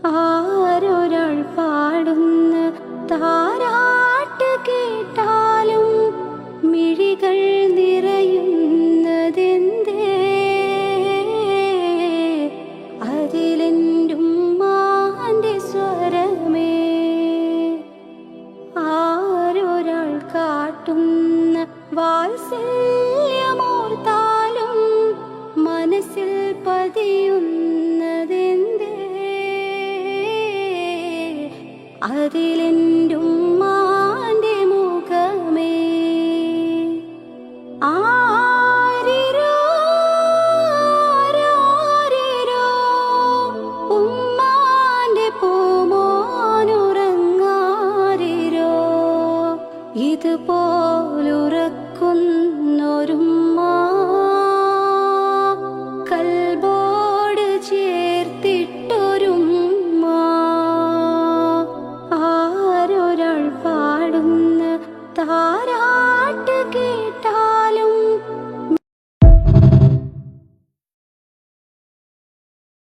ആരൊരാൾ പാടുന്ന താരാട്ട് കേട്ടാലും മിഴികൾ നിറയുന്നതെന്തേ? അതിലെൻ്റുമ്മാൻ്റെ സ്വരമേ. ആരൊരാൾ കാട്ടുന്ന വാത്സല്യമോർത്താലും മനസ്സിൽ പതിയുന്നതെന്തേ? അതിലെൻ്റുമ്മാൻ്റെ മുഖമേ. ആരിരോ ആരാരിരോ ഉമ്മാൻ്റെ പൂമോനുറങ്ങാരിരോ. ഇതുപോലുറക്കുന്നൊരുമ്മ കൽബോട് ചേർത്തിട്ടൊരുമ്മ. ആരൊരാൾ പാടുന്ന താരാട്ട് കേട്ടാലും